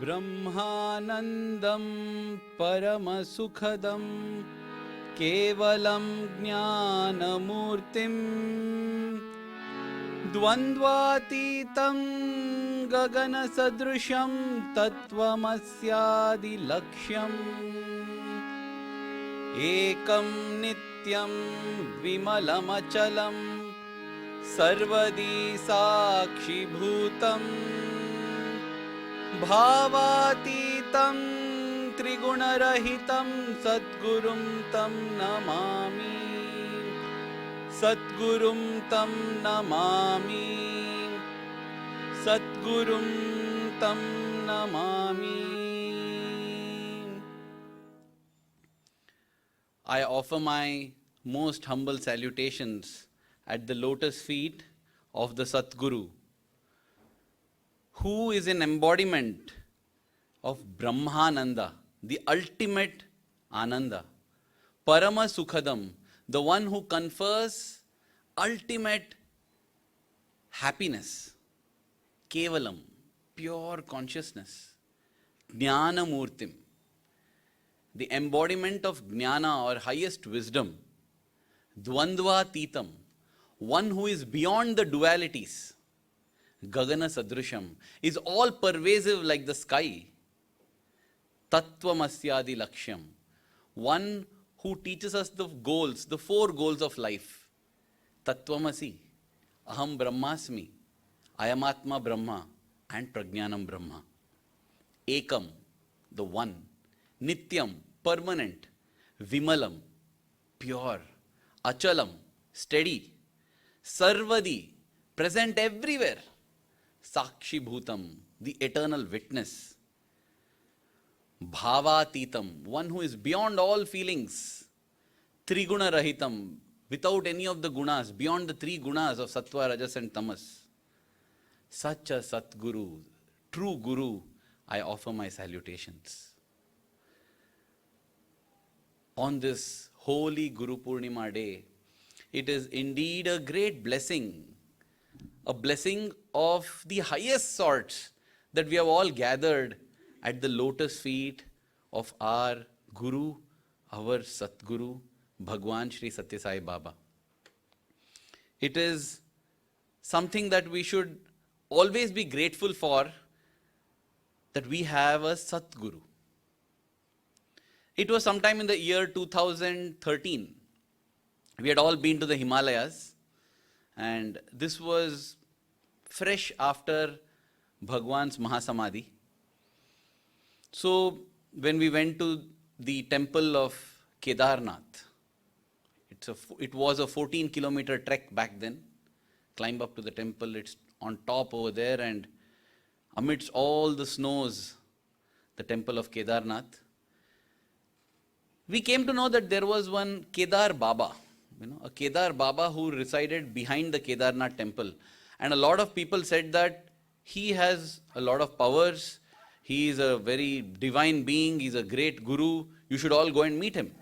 ब्रह्मानन्दं परमसुखदं केवलं ज्ञानमूर्तिं द्वन्द्वातीतं गगनसदृशं तत्त्वमस्यादिलक्ष्यम् एकं नित्यं विमलमचलं सर्वदी साक्षिभूतम् भावातीतं त्रिगुणरहितं सद्गुरुं तं नमामि सद्गुरुं तं नमामि सद्गुरुं तं Namami. I offer my most humble salutations at the lotus feet of the Satguru, who is an embodiment of Brahmananda, the ultimate Ananda, Parama Sukhadam, the one who confers ultimate happiness, Kevalam, pure consciousness, Jnana Murtim, the embodiment of Jnana or highest wisdom, Dvandva Titam, one who is beyond the dualities, Gagana Sadrisham, is all pervasive like the sky. Tattvamasyadi Lakshyam, one who teaches us the goals, the four goals of life. Tattvamasi, Aham Brahmasmi, Ayamatma Brahma, and Prajnanam Brahma. Ekam, the one. Nityam, permanent. Vimalam, pure. Achalam, steady. Sarvadi, present everywhere. Sakshi Bhutam, the eternal witness. Bhavatitam, one who is beyond all feelings. Triguna Rahitam, without any of the gunas, beyond the three gunas of Sattva, Rajas and Tamas. Such a Satguru, true Guru, I offer my salutations. On this holy Guru Poornima day, it is indeed a great blessing, a blessing of the highest sort, that we have all gathered at the lotus feet of our Guru, our Satguru, Bhagwan Shri Satya Sai Baba. It is something that we should always be grateful for, that we have a Satguru. It was sometime in the year 2013. We had all been to the Himalayas, and this was fresh after Bhagwan's Mahasamadhi. So when we went to the temple of Kedarnath, it was a 14-kilometer trek back then. Climb up to the temple, it's on top over there, and amidst all the snows, the temple of Kedarnath, we came to know that there was one Kedar Baba, a Kedar Baba who resided behind the Kedarnath temple. And a lot of people said that he has a lot of powers, he is a very divine being, he's a great guru, you should all go and meet him.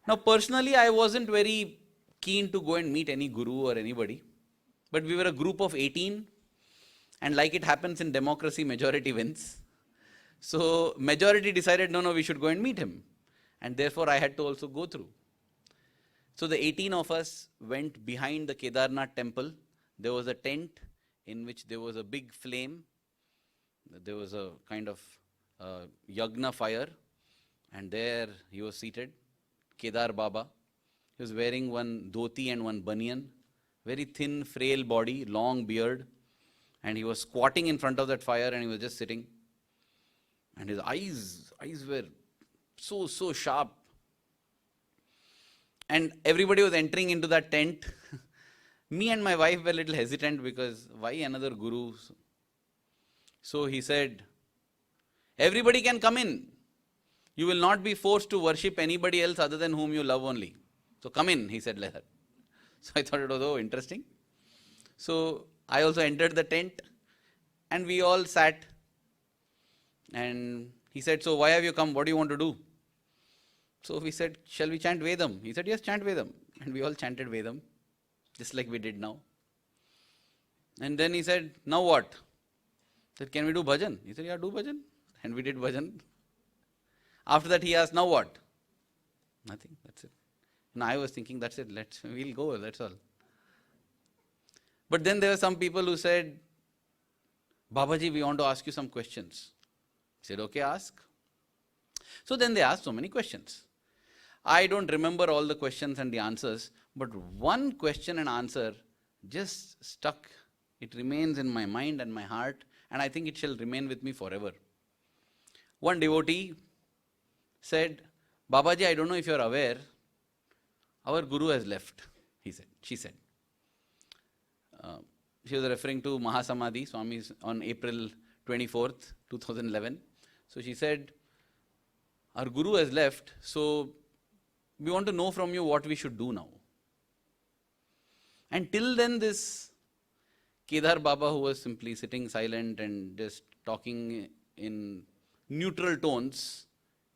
Now personally, I wasn't very keen to go and meet any guru or anybody, but we were a group of 18, and like it happens in democracy, majority wins. So majority decided, no, we should go and meet him. And therefore I had to also go through. So the 18 of us went behind the Kedarnath temple. There was a tent in which there was a big flame. There was a kind of yagna fire. And there he was seated, Kedar Baba. He was wearing one dhoti and one banyan. Very thin, frail body, long beard. And he was squatting in front of that fire, and he was just sitting. And his eyes were so sharp. And everybody was entering into that tent. Me and my wife were a little hesitant, because why another guru? So he said, everybody can come in. You will not be forced to worship anybody else other than whom you love only. So come in, he said like that. So I thought it was interesting. So I also entered the tent, and we all sat. And he said, so why have you come? What do you want to do? So we said, shall we chant Vedam? He said, yes, chant Vedam. And we all chanted Vedam, just like we did now. And then he said, now what? said, can we do bhajan? He said, yeah, do bhajan. And we did bhajan. After that, he asked, now what? Nothing, that's it. And I was thinking, that's it, we'll go, that's all. But then there were some people who said, Babaji, we want to ask you some questions. He said, okay, ask. So then they asked so many questions. I don't remember all the questions and the answers, but one question and answer just stuck. It remains in my mind and my heart, and I think it shall remain with me forever. One devotee said, Babaji, I don't know if you are aware, our Guru has left, she said. She was referring to Mahasamadhi, Swami's, on April 24th, 2011. So she said, our Guru has left, so we want to know from you what we should do now. And till then, this Kedar Baba, who was simply sitting silent and just talking in neutral tones,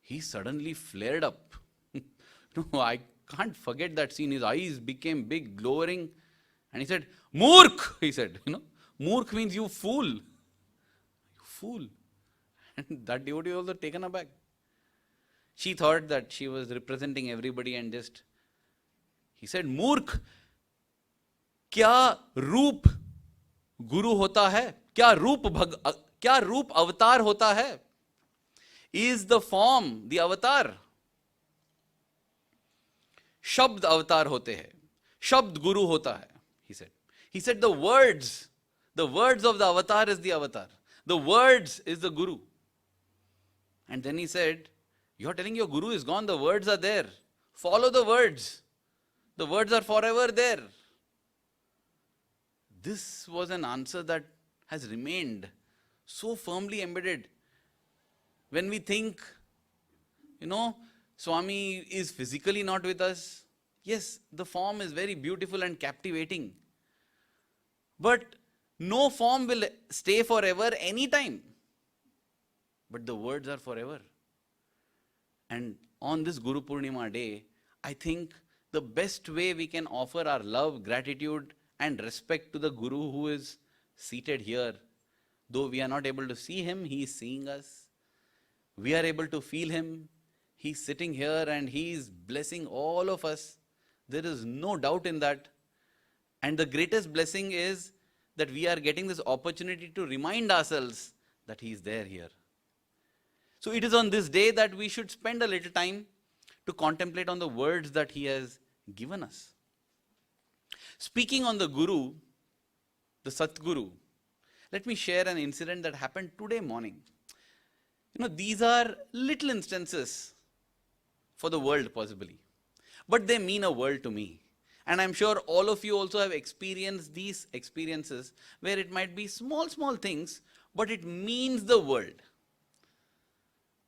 he suddenly flared up. No, I can't forget that scene. His eyes became big, glowering. And he said, Murkh, he said. Murkh means you fool. You fool. And that devotee was also taken aback. She thought that she was representing everybody and just, he said, Murkh, kya roop guru hota hai? Kya roop avatar hota hai? Is the form the avatar? Shabd avatar hote hai. Shabd guru hota hai, he said. He said the words of the avatar is the avatar. The words is the guru. And then he said, you're telling your guru is gone, the words are there. Follow the words. The words are forever there. This was an answer that has remained so firmly embedded. When we think, Swami is physically not with us. Yes, the form is very beautiful and captivating. But no form will stay forever anytime. But the words are forever. And on this Guru Poornima day, I think the best way we can offer our love, gratitude and respect to the Guru who is seated here, though we are not able to see him, he is seeing us. We are able to feel him. He's sitting here and he is blessing all of us. There is no doubt in that. And the greatest blessing is that we are getting this opportunity to remind ourselves that he is there here. So it is on this day that we should spend a little time to contemplate on the words that he has given us. Speaking on the Guru, the Satguru, let me share an incident that happened today morning. These are little instances for the world possibly, but they mean a world to me. And I'm sure all of you also have experienced these experiences where it might be small things, but it means the world.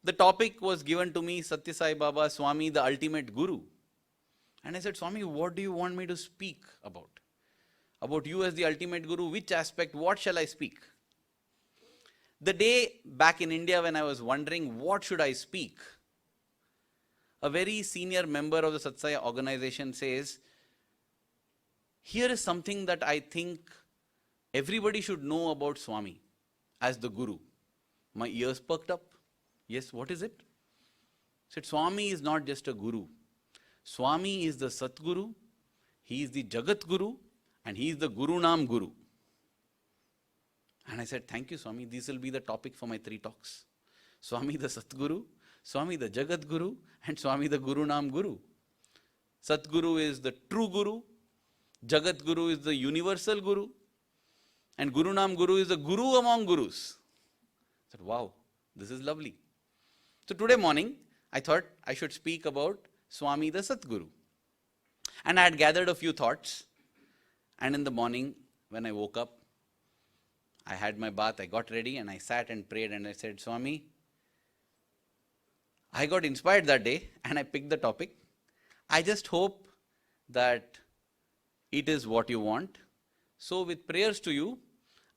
The topic was given to me, Satya Sai Baba, Swami, the ultimate Guru. And I said, Swami, what do you want me to speak about? About you as the ultimate Guru, which aspect, what shall I speak? The day back in India when I was wondering what should I speak, a very senior member of the Satsaya organization says, here is something that I think everybody should know about Swami as the Guru. My ears perked up. Yes, what is it? I said, Swami is not just a Guru. Swami is the Satguru, he is the Jagat Guru, and he is the Guru Nam Guru. And I said, thank you, Swami. This will be the topic for my 3 talks. Swami the Satguru, Swami the Jagat Guru, and Swami the Guru Nam Guru. Satguru is the true Guru, Jagat Guru is the universal Guru, and Guru Nam Guru is the Guru among Gurus. I said, wow, this is lovely. So today morning, I thought I should speak about Swami the Satguru. And I had gathered a few thoughts. And in the morning, when I woke up, I had my bath, I got ready, and I sat and prayed and I said, Swami, I got inspired that day and I picked the topic. I just hope that it is what you want. So with prayers to you,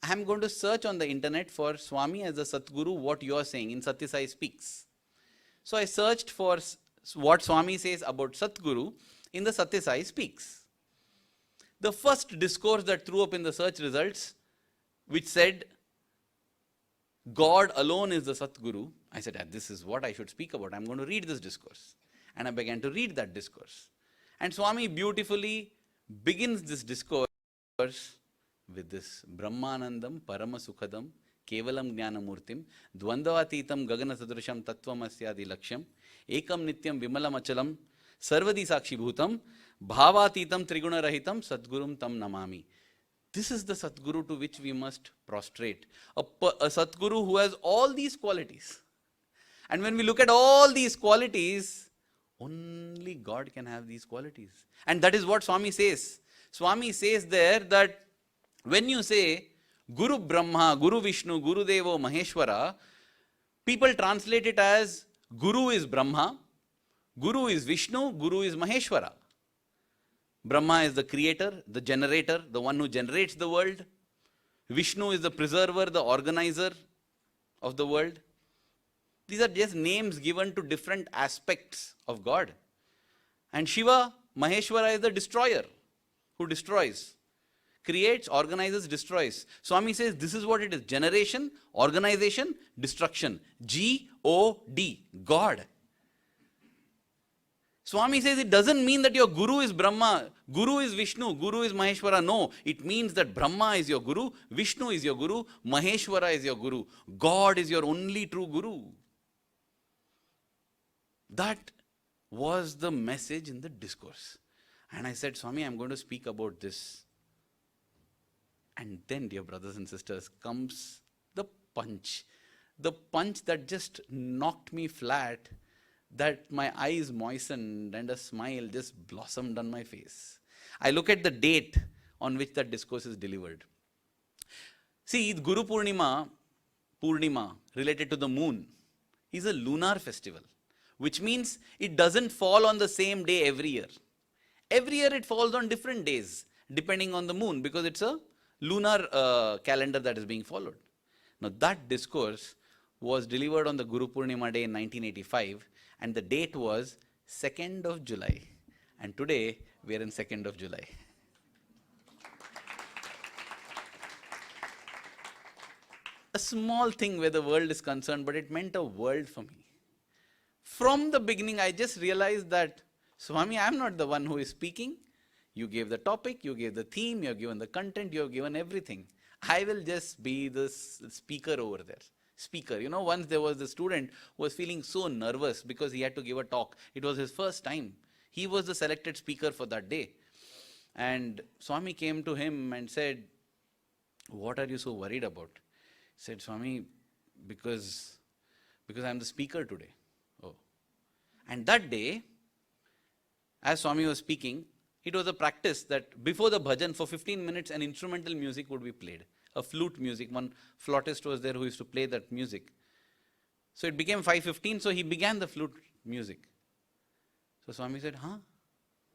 I am going to search on the internet for Swami as the Satguru, what you are saying in Satya Sai Speaks. So I searched for what Swami says about Satguru in the Satya Sai Speaks. The first discourse that threw up in the search results, which said, God alone is the Satguru. I said, this is what I should speak about. I'm going to read this discourse. And I began to read that discourse. And Swami beautifully begins this discourse with this Brahmanandam Paramasukhadam Kevalam Jnanamurtim Dvandavatitam Gagana Sadrusham Tattvam Asyadi Laksham Ekam Nityam Vimalam Achalam Sarvadi Sakshi Bhutam Bhavatitam Triguna Rahitam Sadgurum Tam Namami. This is the Satguru to which we must prostrate. A Satguru who has all these qualities. And when we look at all these qualities, only God can have these qualities. And that is what Swami says. Swami says there that when you say Guru Brahma, Guru Vishnu, Guru Devo, Maheshwara, people translate it as Guru is Brahma, Guru is Vishnu, Guru is Maheshwara. Brahma is the creator, the generator, the one who generates the world. Vishnu is the preserver, the organizer of the world. These are just names given to different aspects of God. And Shiva, Maheshwara is the destroyer, who destroys. Creates, organizes, destroys. Swami says this is what it is. Generation, organization, destruction. G-O-D, God. Swami says it doesn't mean that your Guru is Brahma, Guru is Vishnu, Guru is Maheshwara. No, it means that Brahma is your Guru, Vishnu is your Guru, Maheshwara is your Guru. God is your only true Guru. That was the message in the discourse. And I said, Swami, I'm going to speak about this. And then, dear brothers and sisters, comes the punch. The punch that just knocked me flat, that my eyes moistened and a smile just blossomed on my face. I look at the date on which that discourse is delivered. See, Guru Poornima, related to the moon, is a lunar festival, which means it doesn't fall on the same day every year. Every year it falls on different days, depending on the moon, because it's a lunar calendar that is being followed. Now, that discourse was delivered on the Guru Poornima day in 1985, and the date was 2nd of July. And today, we are in 2nd of July. A small thing where the world is concerned, but it meant a world for me. From the beginning, I just realized that, Swami, I'm not the one who is speaking. You gave the topic, you gave the theme, you have given the content, you have given everything. I will just be the speaker over there. Speaker. You know, once there was a student who was feeling so nervous because he had to give a talk. It was his first time. He was the selected speaker for that day. And Swami came to him and said, what are you so worried about? He said, Swami, because I'm the speaker today. Oh. And that day, as Swami was speaking, it was a practice that before the bhajan, for 15 minutes, an instrumental music would be played. A flute music. One flautist was there who used to play that music. So it became 5:15, so he began the flute music. So Swami said,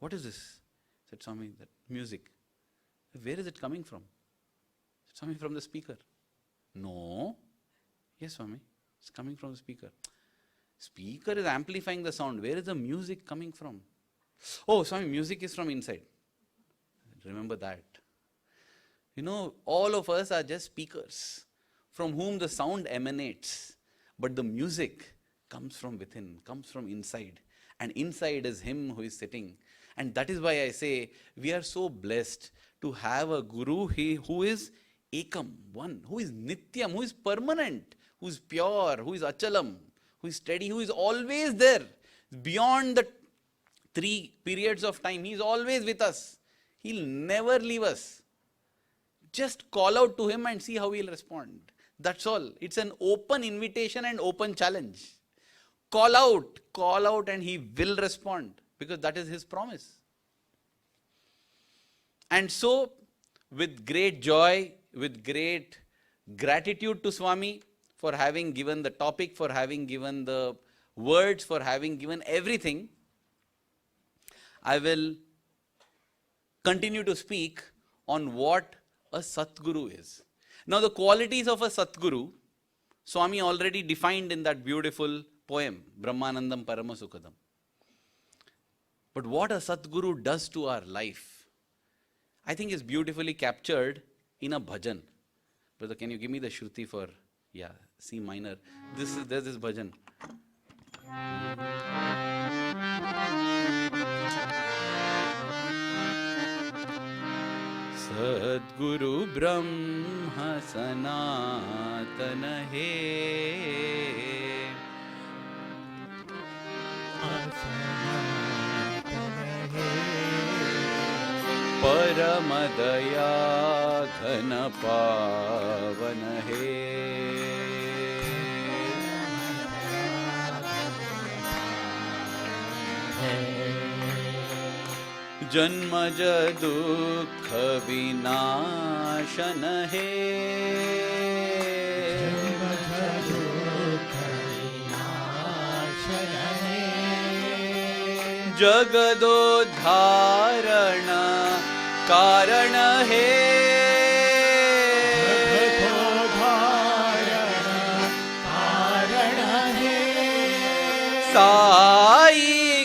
what is this? I said, Swami, that music. Where is it coming from? I said, Swami, from the speaker. No. Yes, Swami, it's coming from the speaker. Speaker is amplifying the sound. Where is the music coming from? Oh, Swami, music is from inside. Remember that. You know, all of us are just speakers from whom the sound emanates. But the music comes from within, comes from inside. And inside is him who is sitting. And that is why I say we are so blessed to have a Guru who is Ekam, one, who is Nityam, who is permanent, who is pure, who is Achalam, who is steady, who is always there. Beyond the 3 periods of time, he is always with us. He'll never leave us. Just call out to him and see how he'll respond. That's all. It's an open invitation and open challenge. Call out and he will respond because that is his promise. And so, with great joy, with great gratitude to Swami for having given the topic, for having given the words, for having given everything, I will continue to speak on what a Satguru is. Now, the qualities of a Satguru, Swami already defined in that beautiful poem, Brahmanandam Paramasukhadam. But what a Satguru does to our life, I think is beautifully captured in a bhajan. Brother, can you give me the Shruti for Yeah, C minor. There's this bhajan. Sadguru Brahma Sanatana He Paramadaya Ghana Pavana He Janmaja Dukha Vinashana He Jagadodharana Karana He Sai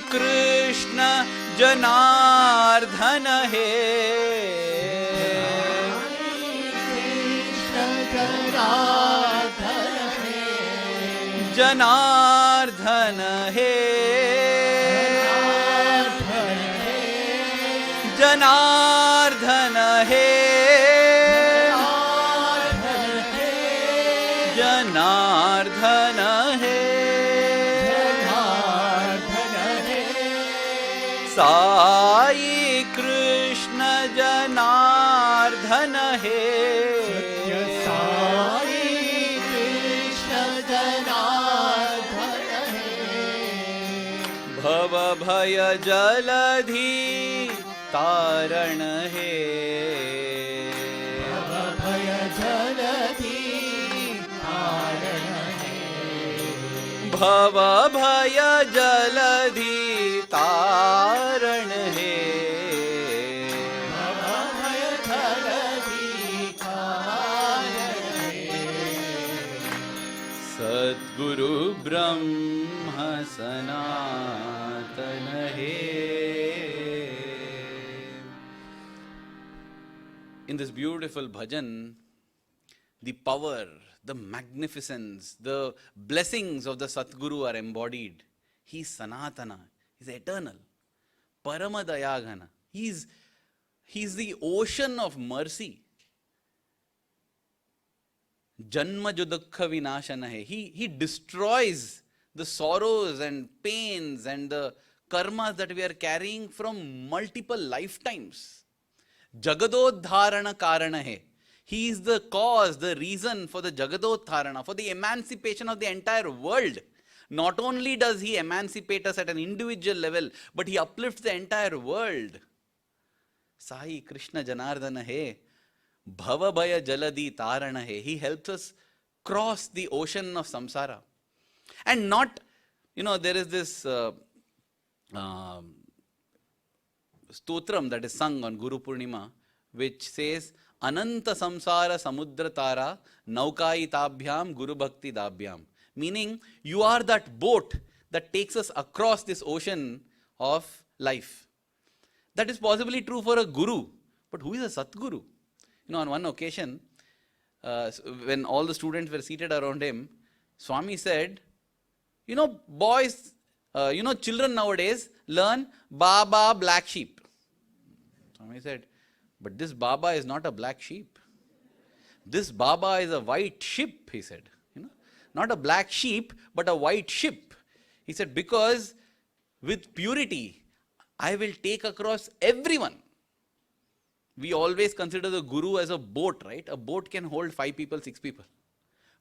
Krishna Janardhana He Janardhana He Janardhana He Janardhana He Sai Krishna Janardhana He Sai Krishna Janardhana He Bhava Bhaya Jaladhi Taran He Bhava Bhaya Jaladhi Taran He Bhava Bhaya Jaladhi Taran He Bhava Bhaya Jaladhi Taran He Sadguru Brahma Sanatana He. In this beautiful bhajan, the power, the magnificence, the blessings of the Satguru are embodied. He is Sanatana, he is eternal. Paramadayagana, he is the ocean of mercy. Janma Judukha Vinashana hai. He destroys the sorrows and pains and the karmas that we are carrying from multiple lifetimes. Jagadodharana Karana hai. He is the cause, the reason for the Jagadodharana, for the emancipation of the entire world. Not only does he emancipate us at an individual level, but he uplifts the entire world. Sai Krishna Janardhana He. Bhava Bhaya Jaladi Tarana He. He helps us cross the ocean of samsara. And not, there is this stotram that is sung on Guru Poornima, which says, Ananta Samsara Samudra Tara Naukai Tabhyam Guru Bhakti Dabhyam. Meaning, you are that boat that takes us across this ocean of life. That is possibly true for a guru. But who is a Satguru? On one occasion, when all the students were seated around him, Swami said, boys, children nowadays learn Baba black sheep. Swami said, but this Baba is not a black sheep. This Baba is a white ship, he said. Not a black sheep, but a white ship. He said, because with purity, I will take across everyone. We always consider the guru as a boat, right? A boat can hold 5 people, 6 people.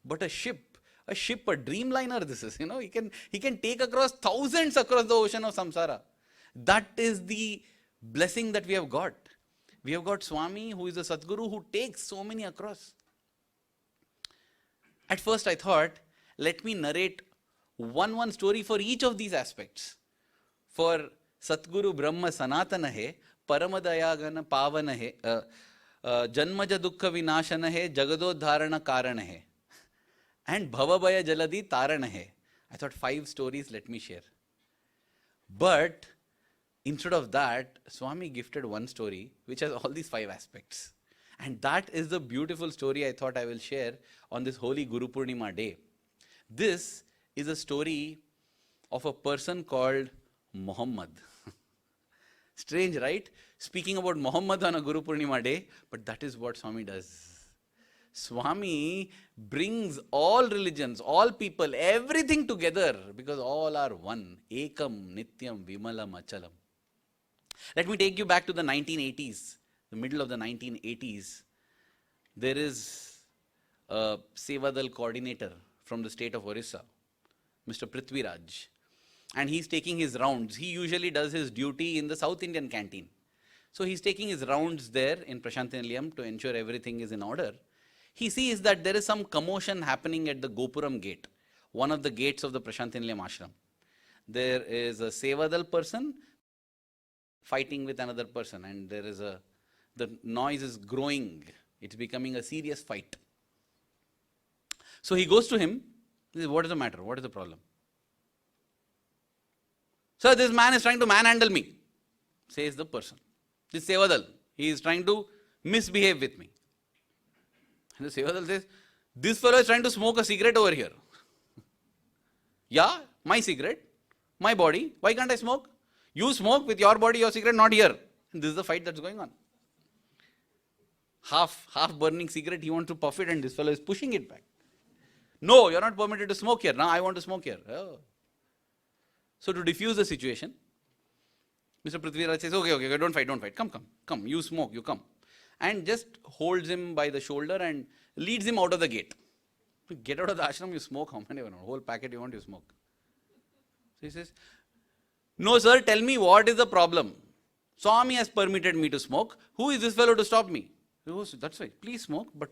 But a ship, a dreamliner this is, he can take across thousands across the ocean of samsara. That is the blessing that we have got. We have got Swami, who is a Satguru, who takes so many across. At first I thought, let me narrate one story for each of these aspects. For Satguru Brahma Sanatana Hai, Paramadayagana Pavana Hai, Janmaja Dukkha Vinashana Hai, Jagadodharana Karana Hai, and Bhavabhaya Jaladi Tarana Hai. I thought 5 stories, let me share. But instead of that, Swami gifted one story which has all these 5 aspects. And that is the beautiful story I thought I will share on this holy Guru Poornima day. This is a story of a person called Muhammad. Strange, right? Speaking about Muhammad on a Guru Poornima day, but that is what Swami does. Swami brings all religions, all people, everything together because all are one. Ekam, Nityam, Vimalam, Achalam. Let me take you back to the 1980s, the middle of the 1980s. There is a Sevadal coordinator from the state of Orissa, Mr. Prithviraj. And he's taking his rounds. He usually does his duty in the South Indian canteen. So he's taking his rounds there in Prashantinilayam to ensure everything is in order. He sees that there is some commotion happening at the Gopuram gate, one of the gates of the Prashantinilayam ashram. There is a Sevadal person fighting with another person, and the noise is growing. It's becoming a serious fight. So he goes to him. He says, what is the matter? What is the problem? Sir, this man is trying to manhandle me, says the person. This Sevadal, he is trying to misbehave with me. And the Sevadal says, this fellow is trying to smoke a cigarette over here. Yeah, my cigarette, my body, why can't I smoke? You smoke with your body, your cigarette, not here. And this is the fight that's going on. Half burning cigarette, he wants to puff it and this fellow is pushing it back. No, you're not permitted to smoke here. Now I want to smoke here. Oh. So to diffuse the situation, Mr. Prithviraj says, okay, don't fight. Come, you smoke, you come. And just holds him by the shoulder and leads him out of the gate. Get out of the ashram, you smoke, how many? Whole packet you want, you smoke. So he says, no sir, tell me what is the problem. Swami has permitted me to smoke. Who is this fellow to stop me? He goes, that's right, please smoke. But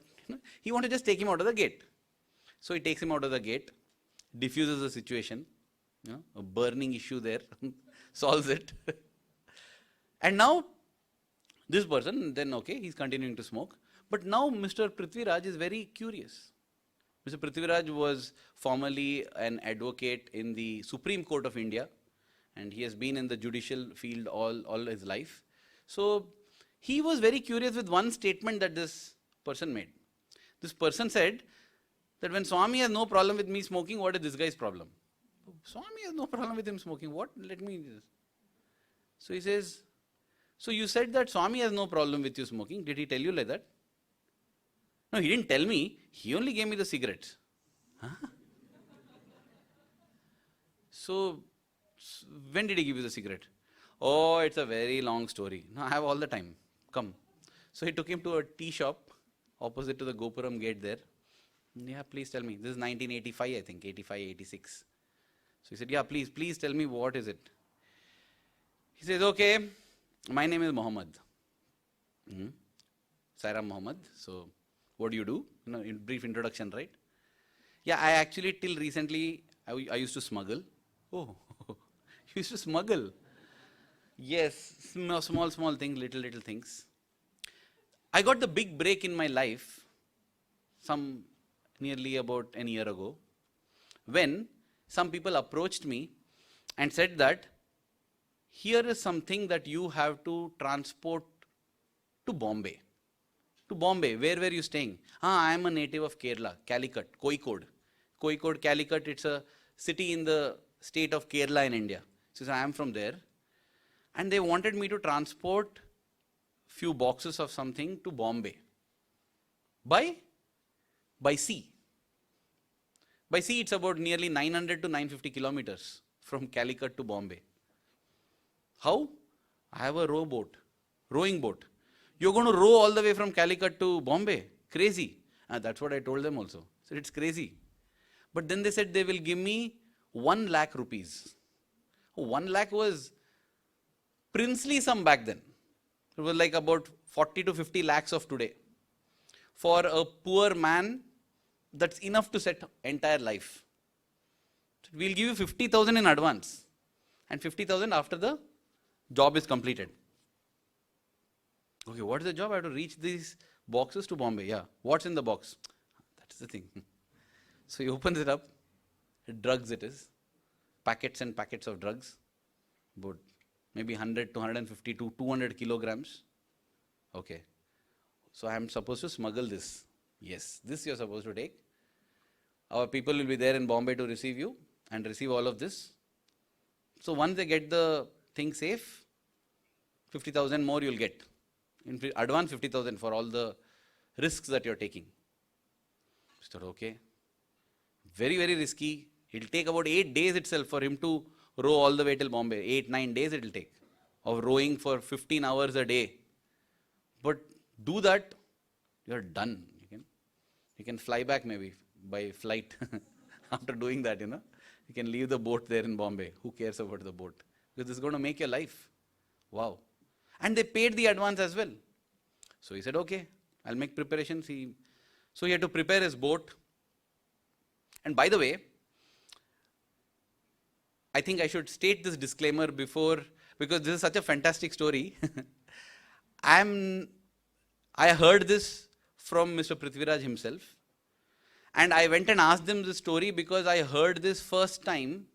he wanted to just take him out of the gate. So he takes him out of the gate, diffuses the situation. A burning issue there, solves it. And now, this person, then okay, he's continuing to smoke. But now Mr. Prithviraj is very curious. Mr. Prithviraj was formerly an advocate in the Supreme Court of India, and he has been in the judicial field all his life. So he was very curious with one statement that this person made. This person said that when Swami has no problem with me smoking, what is this guy's problem? Swami has no problem with him smoking. What? Let me. So he says, so you said that Swami has no problem with you smoking. Did he tell you like that? No, he didn't tell me. He only gave me the cigarettes. Huh? So when did he give you the cigarette? Oh, it's a very long story. No, I have all the time. Come. So he took him to a tea shop opposite to the Gopuram gate there. Yeah, please tell me. This is 1985, I think, 85, 86. So he said, yeah, please tell me what is it. He says, okay, my name is Muhammad. Sairam Muhammad. So what do you do? In brief introduction, right? Yeah, I actually till recently, I used to smuggle. Oh, you used to smuggle? Yes, small things, little things. I got the big break in my life, nearly about a year ago, when some people approached me and said that here is something that you have to transport to Bombay. To Bombay, where were you staying? I am a native of Kerala, Calicut, Kozhikode. Kozhikode, Calicut, it's a city in the state of Kerala in India. So I am from there. And they wanted me to transport few boxes of something to Bombay. By sea. By sea, it's about nearly 900 to 950 kilometers from Calicut to Bombay. How? I have a rowing boat. You're going to row all the way from Calicut to Bombay? Crazy. That's what I told them also. So it's crazy. But then they said they will give me 1 lakh rupees. 1 lakh was princely sum back then. It was like about 40 to 50 lakhs of today. For a poor man, that's enough to set entire life. So we'll give you 50,000 in advance and 50,000 after the job is completed. Okay, what is the job? I have to reach these boxes to Bombay. Yeah, what's in the box? That's the thing. So he opens it up. Drugs it is. Packets and packets of drugs. About maybe 100 to 150 to 200 kilograms. Okay. So I am supposed to smuggle this. Yes, this you are supposed to take. Our people will be there in Bombay to receive you and receive all of this. So once they get the thing safe, 50,000 more you'll get. In advance 50,000 for all the risks that you're taking. I thought, okay. Very, very risky. It'll take about 8 days itself for him to row all the way till Bombay. 8, 9 days it'll take of rowing for 15 hours a day. But do that, you're done. You can fly back maybe by flight after doing that, You can leave the boat there in Bombay. Who cares about the boat? Because this is going to make your life. Wow. And they paid the advance as well. So he said, okay, I'll make preparations. So he had to prepare his boat. And by the way, I think I should state this disclaimer before, because this is such a fantastic story. I heard this from Mr. Prithviraj himself. And I went and asked him this story because I heard this first time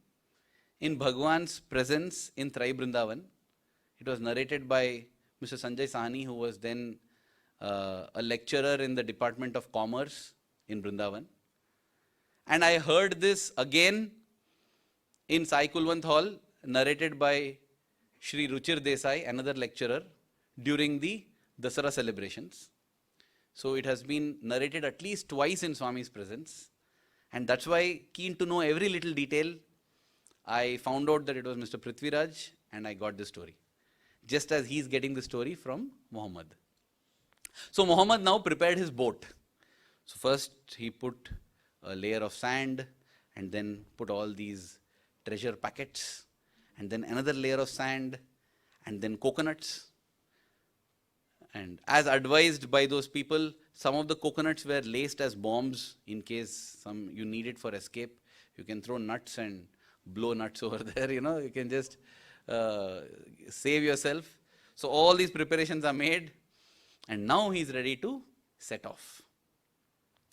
in Bhagwan's presence in Trai Brindavan. It was narrated by Mr. Sanjay Sahni, who was then a lecturer in the Department of Commerce in Brindavan. And I heard this again in Sai Kulwant Hall, narrated by Shri Ruchir Desai, another lecturer, during the Dasara celebrations. So it has been narrated at least twice in Swami's presence. And that's why, keen to know every little detail, I found out that it was Mr. Prithviraj and I got this story. Just as he's getting the story from Muhammad. So Muhammad now prepared his boat. So first he put a layer of sand and then put all these treasure packets and then another layer of sand and then coconuts. And as advised by those people, some of the coconuts were laced as bombs in case you need it for escape. You can throw nuts and blow nuts over there, you can just save yourself. So all these preparations are made and now he's ready to set off.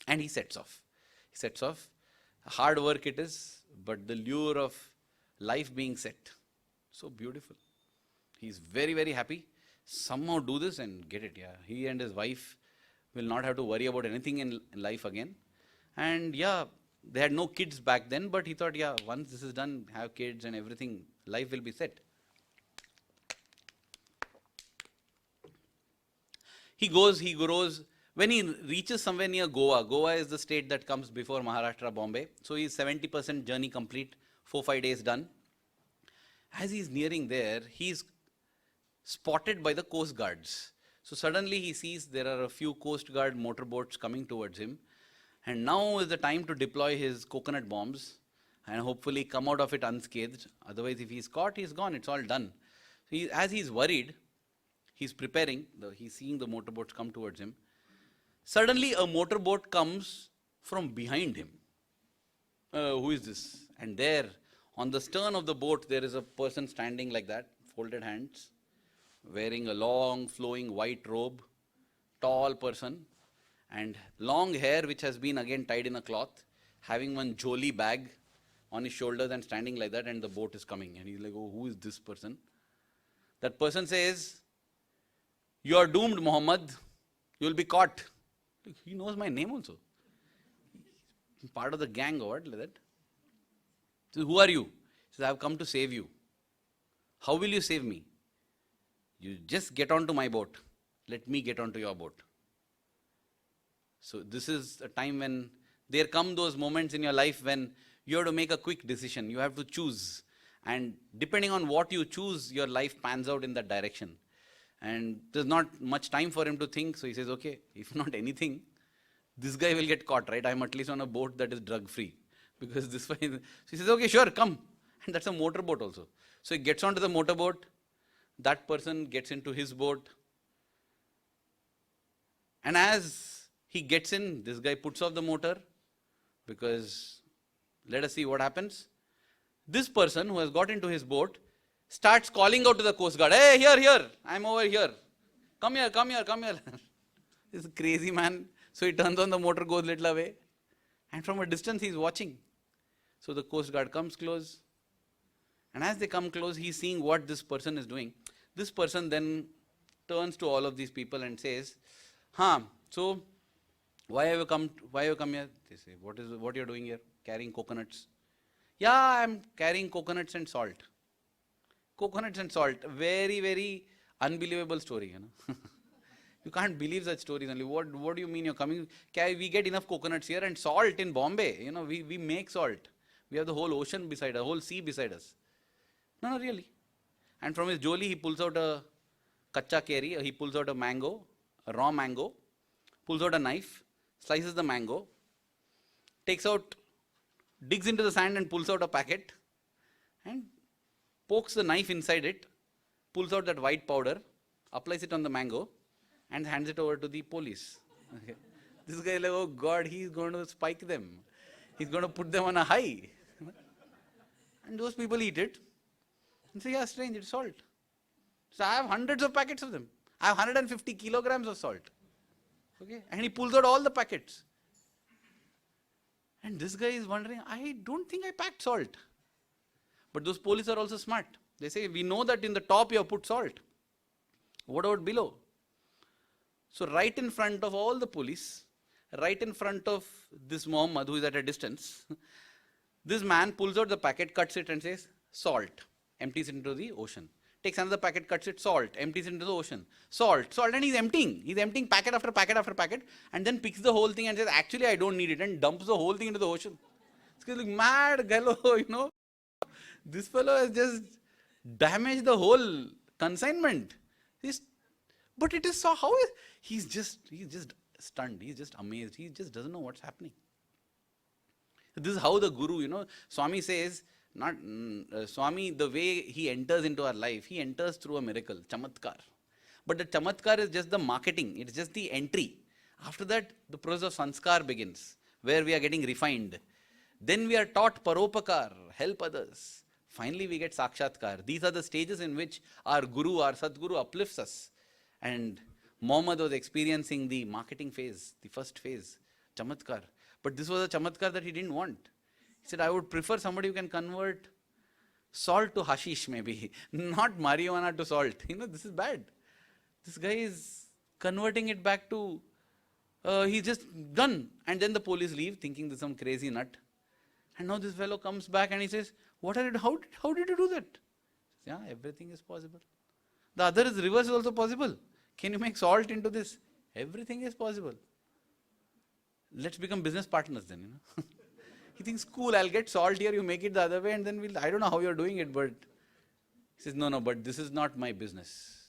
And he sets off. He sets off. Hard work it is, but the lure of life being set. So beautiful. He's very, very happy. Somehow do this and get it. Yeah, he and his wife will not have to worry about anything in life again. And yeah, they had no kids back then, but he thought, yeah, once this is done, have kids and everything, life will be set. He grows. When he reaches somewhere near Goa, Goa is the state that comes before Maharashtra, Bombay. So he's 70% journey complete, 4-5 days done. As he's nearing there, he's spotted by the coast guards. So suddenly he sees there are a few coast guard motorboats coming towards him. And now is the time to deploy his coconut bombs and hopefully come out of it unscathed. Otherwise, if he's caught, he's gone. It's all done. So as he's worried, he's preparing. He's seeing the motorboats come towards him. Suddenly, a motorboat comes from behind him. Who is this? And there, on the stern of the boat, there is a person standing like that, folded hands, wearing a long, flowing white robe, tall person, and long hair which has been again tied in a cloth, having one joli bag on his shoulders and standing like that, and the boat is coming. And he's like, oh, who is this person? That person says, you are doomed, Muhammad. You will be caught. He knows my name also. He's part of the gang or what like that. So who are you? He says, I have come to save you. How will you save me? You just get onto my boat. Let me get onto your boat. So this is a time when there come those moments in your life when you have to make a quick decision. You have to choose. And depending on what you choose, your life pans out in that direction. And there's not much time for him to think. So he says, okay, if not anything, this guy will get caught, right? I'm at least on a boat that is drug-free. Because this way, so he says, okay, sure, come. And that's a motorboat also. So he gets onto the motorboat. That person gets into his boat. And as he gets in, this guy puts off the motor. Because let us see what happens. This person who has got into his boat starts calling out to the Coast Guard, hey, here, I'm over here. Come here. This crazy man. So he turns on the motor, goes little away. And from a distance, he's watching. So the Coast Guard comes close. And as they come close, he's seeing what this person is doing. This person then turns to all of these people and says, So why have you come here? They say, what you're doing here? Carrying coconuts. Yeah, I'm carrying coconuts and salt. Coconuts and salt. Very, very unbelievable story, You can't believe such stories only. What do you mean you're coming? We get enough coconuts here and salt in Bombay. We make salt. We have the whole ocean beside us, whole sea beside us. No, really. And from his joli, he pulls out a kacha keri, he pulls out a mango, a raw mango, pulls out a knife, slices the mango, digs into the sand and pulls out a packet, and pokes the knife inside it, pulls out that white powder, applies it on the mango, and hands it over to the police. Okay. This guy is like, oh God, he's going to spike them. He's going to put them on a high. And those people eat it and say, yeah, strange, it's salt. So I have hundreds of packets of them. I have 150 kilograms of salt. Okay. And he pulls out all the packets. And this guy is wondering, I don't think I packed salt. But those police are also smart. They say, we know that in the top you have put salt. What about below? So right in front of all the police, right in front of this Muhammad who is at a distance, this man pulls out the packet, cuts it and says, salt, empties it into the ocean. Takes another packet, cuts it, salt, empties it into the ocean. Salt, and he's emptying. He's emptying packet after packet after packet and then picks the whole thing and says, actually I don't need it, and dumps the whole thing into the ocean. It's like mad fellow, This fellow has just damaged the whole consignment. But it is so, he's just stunned, he's just amazed, he just doesn't know what's happening. This is how the Guru, Swami says, Swami, the way he enters into our life, he enters through a miracle, chamatkar. But the chamatkar is just the marketing, it's just the entry. After that, the process of sanskar begins, where we are getting refined. Then we are taught paropakar, help others. Finally, we get sakshatkar. These are the stages in which our Guru, our Sadguru uplifts us. And Muhammad was experiencing the marketing phase, the first phase, chamatkar. But this was a chamatkar that he didn't want. He said, I would prefer somebody who can convert salt to hashish maybe, not marijuana to salt. This is bad. This guy is converting it back to, he's just done. And then the police leave thinking this is some crazy nut. And now this fellow comes back and he says, how did you do that? Yeah, everything is possible. The other is reverse is also possible. Can you make salt into this? Everything is possible. Let's become business partners then, He thinks, cool, I'll get salt here, you make it the other way, and then I don't know how you're doing it, but he says, no, but this is not my business.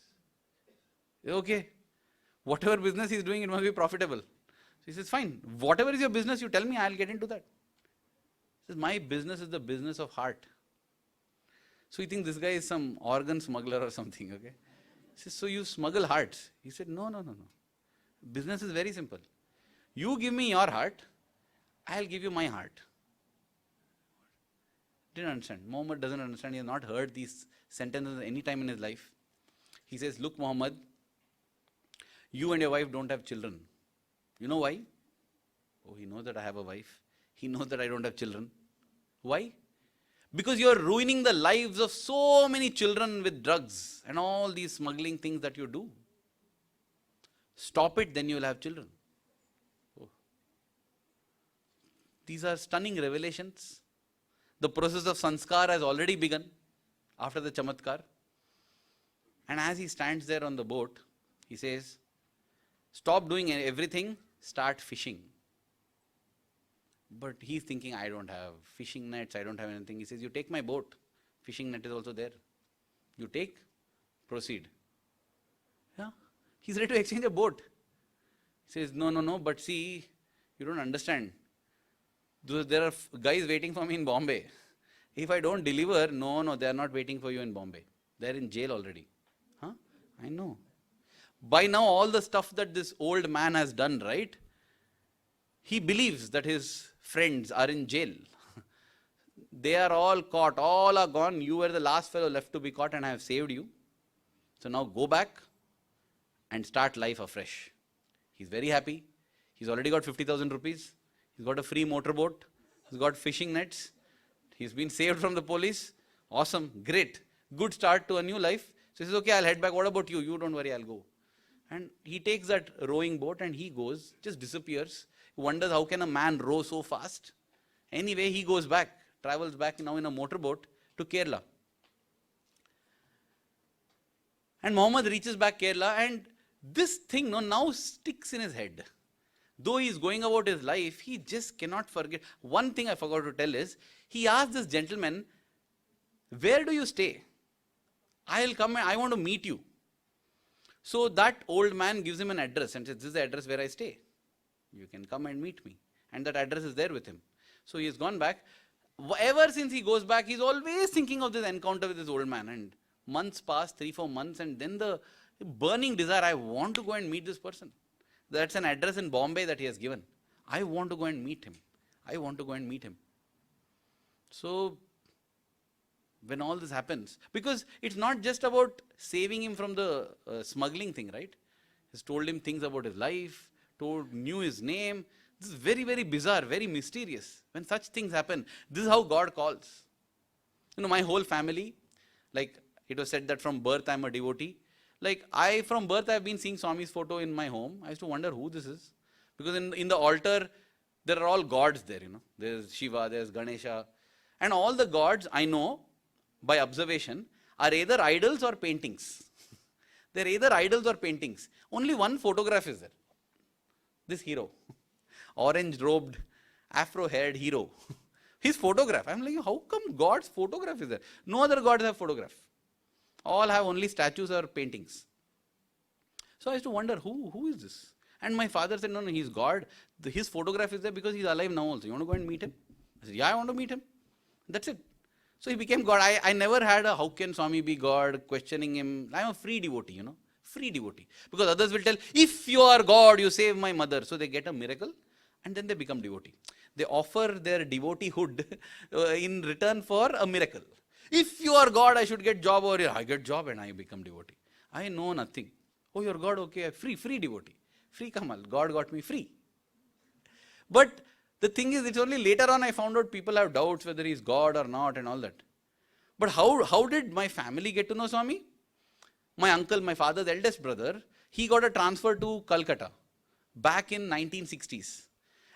Okay, whatever business he's doing, it must be profitable. So he says, fine, whatever is your business, you tell me, I'll get into that. He says, my business is the business of heart. So you think this guy is some organ smuggler or something, okay? He says, so you smuggle hearts? He said, no. Business is very simple. You give me your heart, I'll give you my heart. Didn't understand. Muhammad doesn't understand. He has not heard these sentences any time in his life. He says, look Muhammad, you and your wife don't have children. You know why? Oh, he knows that I have a wife. He knows that I don't have children. Why? Because you are ruining the lives of so many children with drugs and all these smuggling things that you do. Stop it, then you will have children. Oh. These are stunning revelations. The process of sanskar has already begun after the chamatkar. And as he stands there on the boat, he says, stop doing everything, start fishing. But he's thinking, I don't have fishing nets, I don't have anything. He says, you take my boat. Fishing net is also there. You take, proceed. Yeah. He's ready to exchange a boat. He says, no, but see, you don't understand. There are guys waiting for me in Bombay. If I don't deliver, no, they are not waiting for you in Bombay. They are in jail already. Huh? I know. By now, all the stuff that this old man has done, right? He believes that his friends are in jail. They are all caught, all are gone. You were the last fellow left to be caught and I have saved you. So now go back and start life afresh. He's very happy. He's already got 50,000 rupees. He's got a free motorboat. He's got fishing nets. He's been saved from the police. Awesome, great. Good start to a new life. So he says, okay, I'll head back. What about you? You don't worry, I'll go. And he takes that rowing boat and he goes, just disappears. He wonders how can a man row so fast. Anyway, he goes back, travels back now in a motorboat to Kerala. And Muhammad reaches back Kerala, and this thing now sticks in his head. Though he is going about his life, he just cannot forget. One thing I forgot to tell is, he asked this gentleman, where do you stay? I'll come and I want to meet you. So that old man gives him an address and says, this is the address where I stay. You can come and meet me. And that address is there with him. So he has gone back. Ever since he goes back, he's always thinking of this encounter with this old man. And months pass, 3-4 months, and then the burning desire, I want to go and meet this person. That's an address in Bombay that he has given. I want to go and meet him. I want to go and meet him. So when all this happens, because it's not just about saving him from the smuggling thing, right? He's told him things about his life, knew his name. This is very, very bizarre, very mysterious. When such things happen, this is how God calls. My whole family, like it was said that from birth I'm a devotee. Like from birth I've been seeing Swami's photo in my home. I used to wonder who this is. Because in the altar, there are all gods there, There's Shiva, there's Ganesha. And all the gods I know, by observation, are either idols or paintings. They're either idols or paintings. Only one photograph is there. This hero. Orange robed, afro haired hero. His photograph. I'm like, how come God's photograph is there? No other gods have photograph. All have only statues or paintings. So I used to wonder, who is this? And my father said, no, he's God. His photograph is there because he's alive now also. You want to go and meet him? I said, yeah, I want to meet him. That's it. So he became God. I never had a how can Swami be God, questioning him. I'm a free devotee, free devotee. Because others will tell, if you are God, you save my mother. So they get a miracle and then they become devotee. They offer their devoteehood in return for a miracle. If you are God, I should get job over here. I get job and I become devotee. I know nothing. Oh, you're God, okay, free devotee. Free Kamal. God got me free. But the thing is, it's only later on I found out people have doubts whether he's God or not and all that. But how did my family get to know Swami? My uncle, my father's eldest brother, he got a transfer to Calcutta back in 1960s.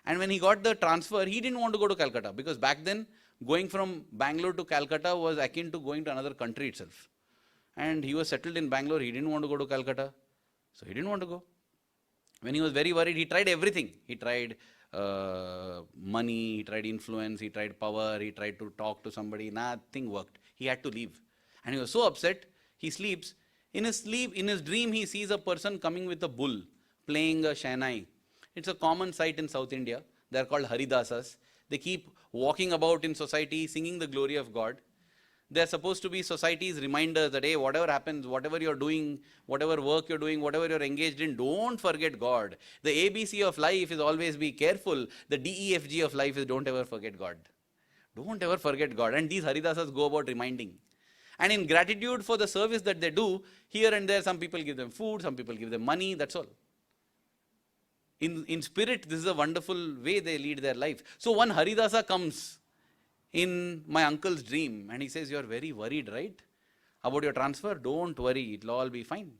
And when he got the transfer, he didn't want to go to Calcutta because back then, going from Bangalore to Calcutta was akin to going to another country itself. And he was settled in Bangalore, he didn't want to go to Calcutta. So he didn't want to go. When he was very worried, he tried everything. He tried money, he tried influence, he tried power, he tried to talk to somebody. Nothing worked. He had to leave. And he was so upset, he sleeps. In his dream, he sees a person coming with a bull, playing a Shahnai. It's a common sight in South India. They are called Haridasas. They keep walking about in society, singing the glory of God. They are supposed to be society's reminders that, hey, whatever happens, whatever you're doing, whatever work you're doing, whatever you're engaged in, don't forget God. The ABC of life is always be careful. The DEFG of life is don't ever forget God. Don't ever forget God. And these Haridasas go about reminding. And in gratitude for the service that they do, here and there some people give them food, some people give them money, that's all. In spirit, this is a wonderful way they lead their life. So one Haridasa comes in my uncle's dream and he says, you're very worried, right? About your transfer? Don't worry, it'll all be fine.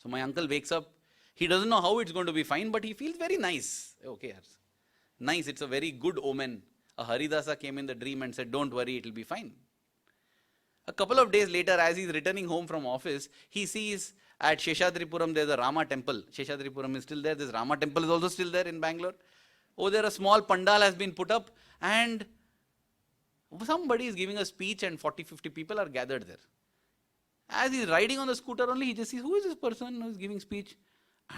So my uncle wakes up. He doesn't know how it's going to be fine, but he feels very nice. Okay, nice, it's a very good omen. A Haridasa came in the dream and said, don't worry, it'll be fine. A couple of days later, as he's returning home from office, he sees at Sheshadripuram, there's a Rama temple. Sheshadripuram is still there. This Rama temple is also still there in Bangalore. Oh, there a small pandal has been put up and somebody is giving a speech and 40-50 people are gathered there. As he's riding on the scooter only, he just sees, who is this person who is giving speech?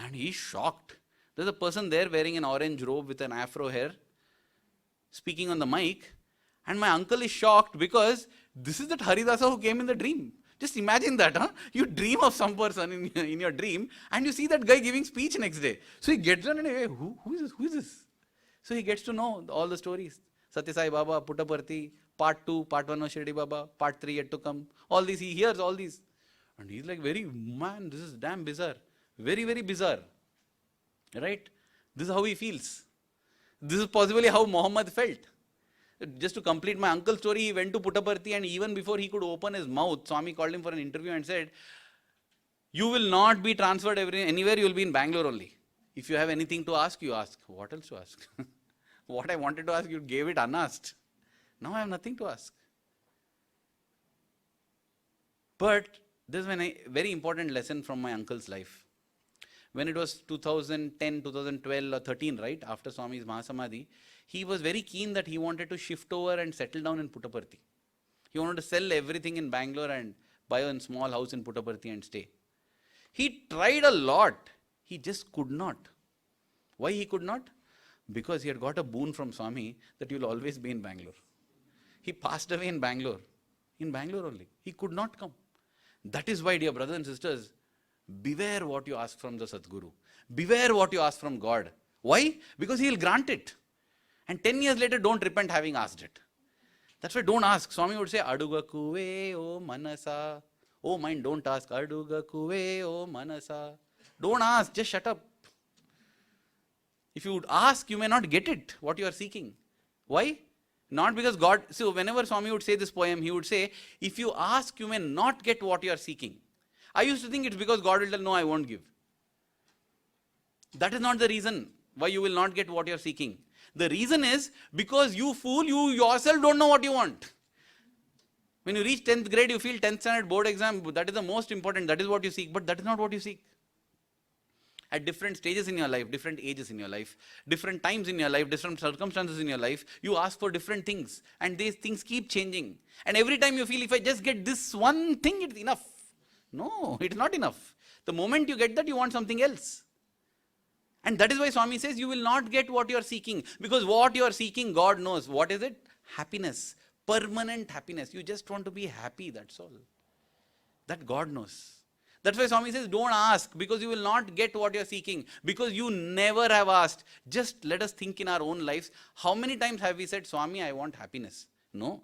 And he's shocked. There's a person there wearing an orange robe with an afro hair, speaking on the mic. And my uncle is shocked because this is that Haridasa who came in the dream. Just imagine that, huh? You dream of some person in your dream and you see that guy giving speech next day. So he gets on and hey, who is this? Who is this? So he gets to know all the stories. Satya Sai Baba, Puttaparthi, part 2, part 1 was Shirdi Baba, part 3 yet to come. All these, he hears all these. And he's like, man, this is damn bizarre. Very, very bizarre. Right? This is how he feels. This is possibly how Muhammad felt. Just to complete my uncle's story, he went to Puttaparthi and even before he could open his mouth, Swami called him for an interview and said, You will not be transferred anywhere, you will be in Bangalore only. If you have anything to ask, you ask. What else to ask? What I wanted to ask, you gave it unasked. Now I have nothing to ask. But this is a very important lesson from my uncle's life. When it was 2010, 2012 or 13, right, after Swami's Mahasamadhi, he was very keen that he wanted to shift over and settle down in Puttaparthi. He wanted to sell everything in Bangalore and buy a small house in Puttaparthi and stay. He tried a lot. He just could not. Why he could not? Because he had got a boon from Swami that you will always be in Bangalore. He passed away in Bangalore only. He could not come. That is why, dear brothers and sisters, beware what you ask from the Sadguru. Beware what you ask from God. Why? Because he will grant it. And 10 years later, don't repent having asked it. That's why don't ask. Swami would say, Aduga kuve o manasa. Oh mind, don't ask. Aduga kuve o manasa. Don't ask, just shut up. If you would ask, you may not get it, what you are seeking. Why? Not because God, so whenever Swami would say this poem, he would say, if you ask, you may not get what you are seeking. I used to think it's because God will tell, no, I won't give. That is not the reason why you will not get what you are seeking. The reason is because you fool, you yourself don't know what you want. When you reach 10th grade, you feel 10th standard board exam, that is the most important, that is what you seek, but that is not what you seek. At different stages in your life, different ages in your life, different times in your life, different circumstances in your life, you ask for different things and these things keep changing. And every time you feel, if I just get this one thing, it's enough. No, it's not enough. The moment you get that, you want something else. And that is why Swami says you will not get what you are seeking. Because what you are seeking, God knows. What is it? Happiness. Permanent happiness. You just want to be happy, that's all. That God knows. That's why Swami says, don't ask, because you will not get what you are seeking. Because you never have asked. Just let us think in our own lives. How many times have we said, Swami, I want happiness? No.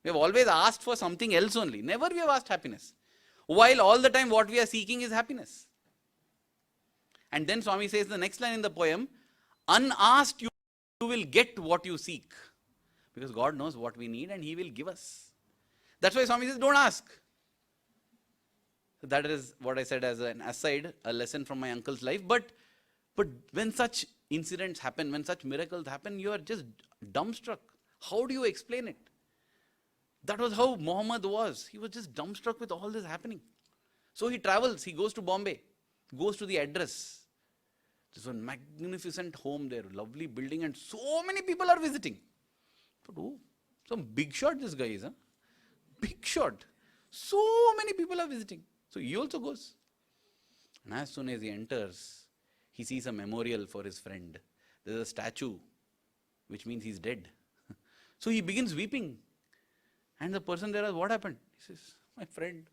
We have always asked for something else only. Never we have asked happiness. While all the time what we are seeking is happiness. And then Swami says the next line in the poem, unasked you will get what you seek. Because God knows what we need and He will give us. That's why Swami says, don't ask. That is what I said as an aside, a lesson from my uncle's life. But when such incidents happen, when such miracles happen, you are just dumbstruck. How do you explain it? That was how Muhammad was. He was just dumbstruck with all this happening. So he travels, he goes to Bombay, goes to the address. There's a magnificent home there, lovely building, and so many people are visiting. But oh, some big shot this guy is, huh? Big shot. So many people are visiting. So he also goes. And as soon as he enters, he sees a memorial for his friend. There's a statue, which means he's dead. So he begins weeping. And the person there asks, what happened? He says, my friend.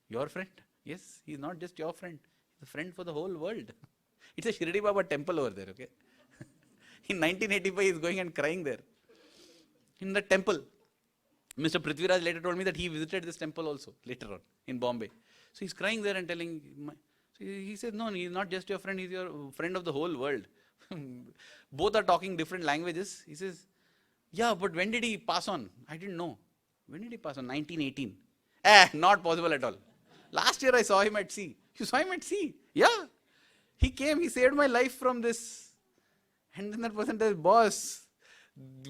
Your friend? Yes, he's not just your friend. He's a friend for the whole world. It's a Shirdi Baba temple over there, okay? In 1985, he's going and crying there. In the temple. Mr. Prithviraj later told me that he visited this temple also, later on, in Bombay. So he's crying there and telling, so he says, no, he's not just your friend, he's your friend of the whole world. Both are talking different languages. He says, yeah, but when did he pass on? I didn't know. When did he pass on? 1918. Not possible at all. Last year I saw him at sea. You saw him at sea? Yeah. He came, he saved my life from this. And then that person says, boss,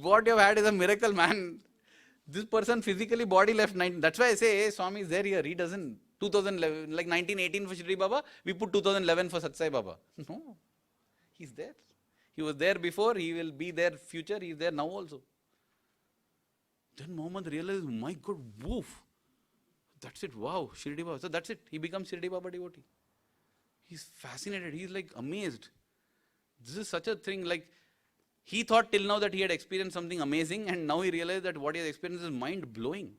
what you have had is a miracle, man. This person physically body left 19. That's why I say, hey, Swami is there here. He doesn't. 2011, like 1918 for Shri Baba, we put 2011 for Satsai Baba. No, he's there. He was there before, he will be there future, he is there now also. Then Muhammad realized, my God, woof. That's it, wow, Shirdi Baba. So that's it, he becomes Shirdi Baba devotee. He's fascinated, he's like amazed. This is such a thing, like, he thought till now that he had experienced something amazing, and now he realized that what he has experienced is mind-blowing.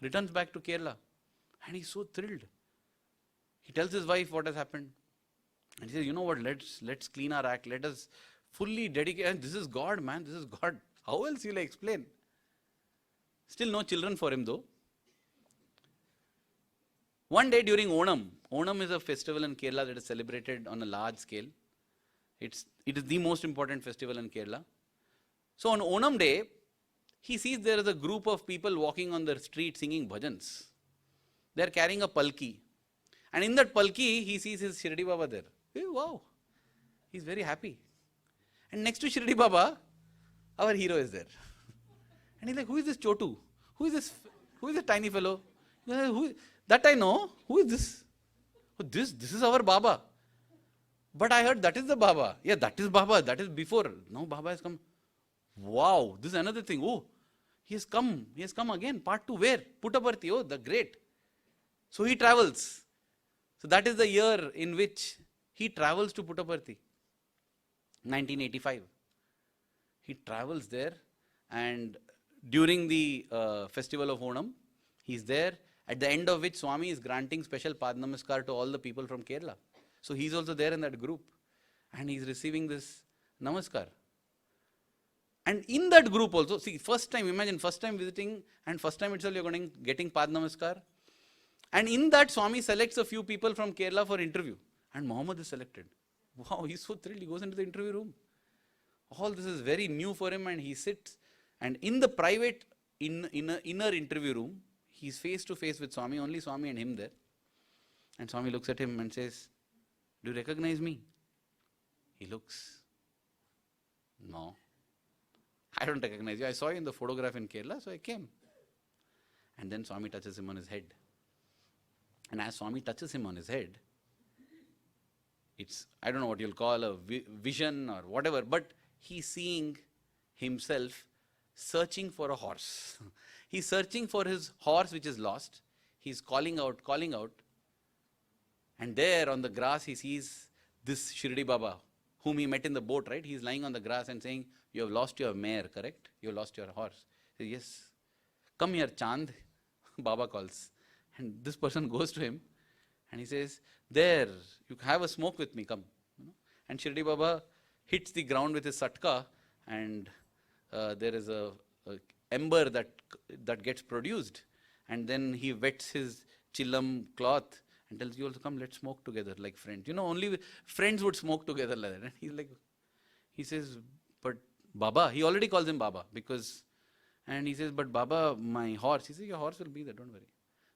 Returns back to Kerala. And he's so thrilled. He tells his wife what has happened. And he says, you know what, let's clean our act. Let us fully dedicate. And this is God, man. This is God. How else will I explain? Still no children for him though. One day during Onam. Onam is a festival in Kerala that is celebrated on a large scale. It is the most important festival in Kerala. So on Onam day, he sees there is a group of people walking on the street singing bhajans. They are carrying a palki. And in that palki, he sees his Shirdi Baba there. Hey, wow. He's very happy. And next to Shirdi Baba, our hero is there. And he's like, who is this Chotu? Who is this? Who is this tiny fellow? That I know. Who is this? Oh, this is our Baba. But I heard that is the Baba. Yeah, that is Baba. That is before. Now Baba has come. Wow, this is another thing. Oh, he has come. He has come again. Part 2. Where? Puttaparthi. Oh, the great. So he travels. So that is the year in which he travels to Puttaparthi. 1985. He travels there, and during the festival of Onam, he's there, at the end of which Swami is granting special Pad Namaskar to all the people from Kerala. So he's also there in that group, and he's receiving this Namaskar. And in that group also, see, first time, imagine first time visiting, and first time itself you're getting Pad Namaskar. And in that, Swami selects a few people from Kerala for interview, and Muhammad is selected. Wow, he's so thrilled. He goes into the interview room. All this is very new for him, and he sits, and in the private inner interview room, he's face to face with Swami, only Swami and him there. And Swami looks at him and says, do you recognize me? He looks, no, I don't recognize you. I saw you in the photograph in Kerala, so I came. And then Swami touches him on his head. And as Swami touches him on his head, it's, I don't know what you'll call a vision or whatever, but he's seeing himself searching for a horse. He's searching for his horse which is lost. He's calling out. And there on the grass he sees this Shirdi Baba, whom he met in the boat, right? He's lying on the grass and saying, you have lost your mare, correct? You have lost your horse. He says, yes. Come here, Chand, Baba calls. And this person goes to him and he says, there, you have a smoke with me, come. And Shirdi Baba hits the ground with his satka, and there is a ember that gets produced. And then he wets his chillam cloth and tells you also, come, let's smoke together like friends. Only friends would smoke together like that. And he says, but Baba, he already calls him Baba and he says, but Baba, my horse. He says, your horse will be there, don't worry.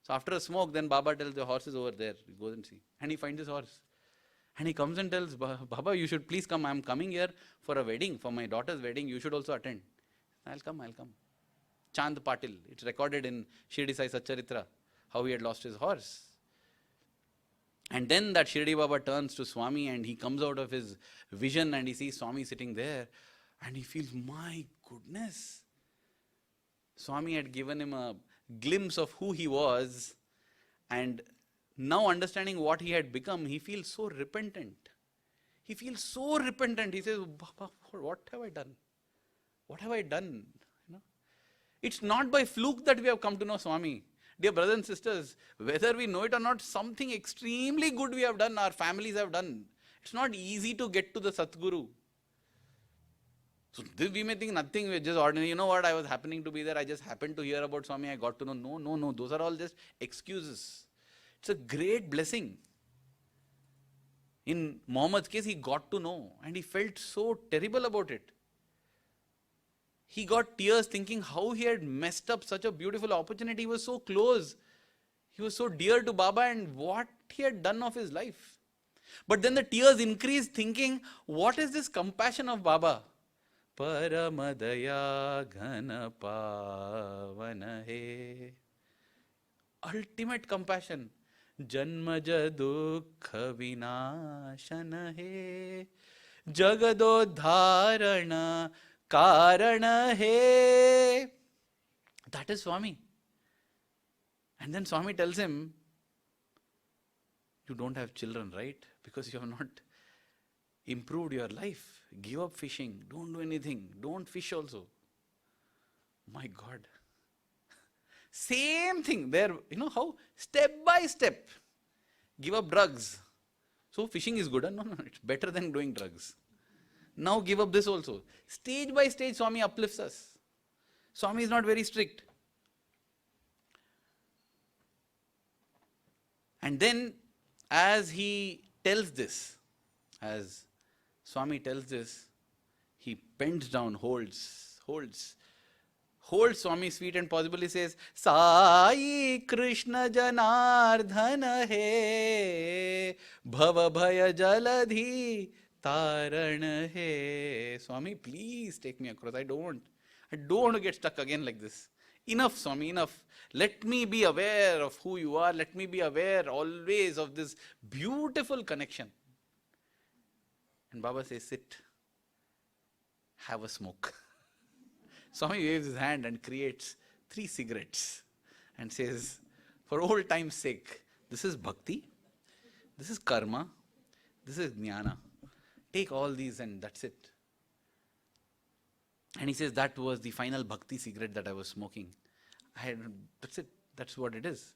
So after a smoke, then Baba tells the horse is over there. He goes and see. And he finds his horse. And he comes and tells, Baba, you should please come. I'm coming here for a wedding, for my daughter's wedding. You should also attend. I'll come. Chand Patil. It's recorded in Shirdi Sai Satcharitra, how he had lost his horse. And then that Shirdi Baba turns to Swami and he comes out of his vision and he sees Swami sitting there. And he feels, my goodness. Swami had given him a glimpse of who he was, and now understanding what he had become, he feels so repentant. He says, Baba, what have I done? What have I done? It's not by fluke that we have come to know Swami. Dear brothers and sisters, whether we know it or not, something extremely good we have done, our families have done. It's not easy to get to the Satguru. So we may think nothing, we're just ordinary. You know what, I was happening to be there, I just happened to hear about Swami, I got to know. No, those are all just excuses. It's a great blessing. In Muhammad's case, he got to know and he felt so terrible about it. He got tears thinking how he had messed up such a beautiful opportunity. He was so close. He was so dear to Baba and what he had done of his life. But then the tears increased thinking, what is this compassion of Baba? Paramadaya ghana pavana he. Ultimate compassion. Janmaja dukha vinashana he. Jagadodharana karana he. That is Swami. And then Swami tells him, you don't have children, right? Because you have not improved your life. Give up fishing. Don't do anything. Don't fish also. My God. Same thing there. You know how? Step by step. Give up drugs. So fishing is good. No, it's better than doing drugs. Now give up this also. Stage by stage, Swami uplifts us. Swami is not very strict. And then, as he tells this, as Swami tells this, he bends down, holds holds Swami's feet and possibly says, Sai Krishna Janardhana He, Bhava Bhaya Jaladhi Taran He. Swami, please take me across. I don't want to get stuck again like this. Enough, Swami, enough. Let me be aware of who you are. Let me be aware always of this beautiful connection. And Baba says, sit, have a smoke. Swami waves his hand and creates 3 cigarettes and says, for old time's sake, this is bhakti, this is karma, this is jnana. Take all these and that's it. And he says, that was the final bhakti cigarette that I was smoking. That's it. That's what it is.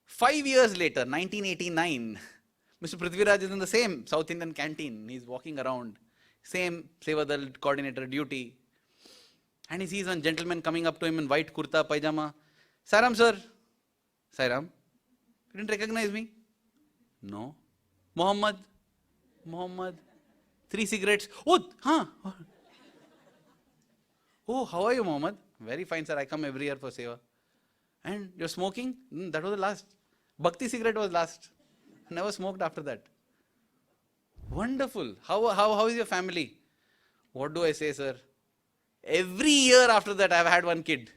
5 years later, 1989, Mr. Prithviraj is in the same South Indian canteen. He's walking around, same Sevadal coordinator duty. And he sees one gentleman coming up to him in white kurta, pajama. Sairam, sir. Sairam. You didn't recognize me? No. Muhammad. 3 cigarettes. Oh, huh. Oh, how are you, Muhammad? Very fine, sir. I come every year for seva. And you're smoking? That was the last. Bhakti cigarette was last. Never smoked after that. Wonderful. How is your family? What do I say, sir? Every year after that, I've had 1 kid.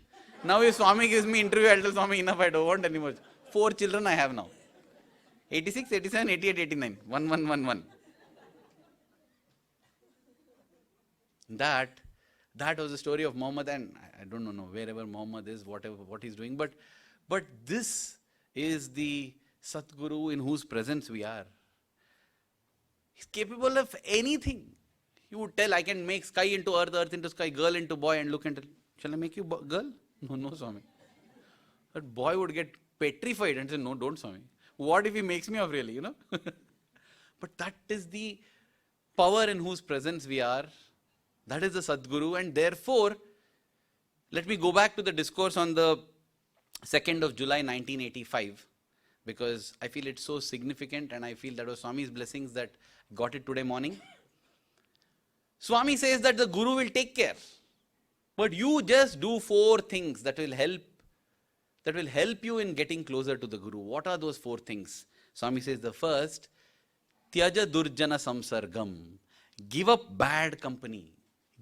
Now if Swami gives me interview, I'll tell Swami, enough, I don't want anymore. 4 children I have now. 86, 87, 88, 89. 1, 1, 1, 1. That was the story of Muhammad, and I don't know wherever Muhammad is, what he's doing, but this is the Satguru in whose presence we are. He's capable of anything. You would tell, I can make sky into earth, earth into sky, girl into boy, and look and tell, shall I make you girl? No, Swami. That boy would get petrified and say, no, don't, Swami. What if he makes me up really, But that is the power in whose presence we are. That is the Sadguru, and therefore, let me go back to the discourse on the 2nd of July 1985, because I feel it's so significant, and I feel that was Swami's blessings that got it today morning. Swami says that the Guru will take care, but you just do 4 things that will help you in getting closer to the Guru. What are those 4 things? Swami says the first, Tyaja Durjana Samsargam. Give up bad company.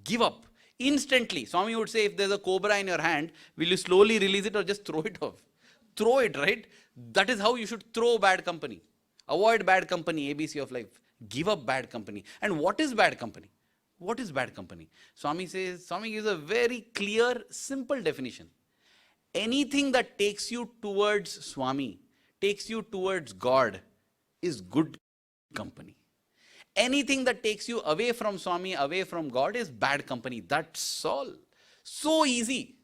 Give up. Instantly. Swami would say, if there's a cobra in your hand, will you slowly release it or just throw it off? Throw it, right? That is how you should throw bad company. Avoid bad company, ABC of life. Give up bad company. And what is bad company? What is bad company? Swami gives a very clear, simple definition. Anything that takes you towards Swami, takes you towards God, is good company. Anything that takes you away from Swami, away from God, is bad company. That's all. So easy.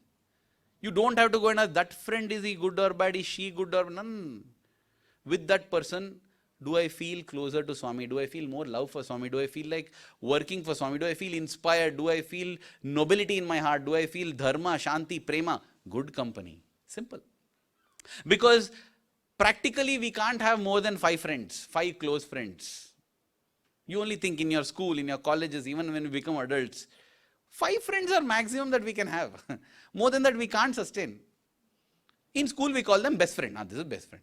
You don't have to go and ask, that friend, is he good or bad? Is she good or none? With that person, do I feel closer to Swami? Do I feel more love for Swami? Do I feel like working for Swami? Do I feel inspired? Do I feel nobility in my heart? Do I feel dharma, shanti, prema? Good company. Simple. Because practically we can't have more than 5 friends, 5 close friends. You only think in your school, in your colleges, even when we become adults, 5 friends are maximum that we can have. More than that we can't sustain. In school we call them best friend. This is best friend.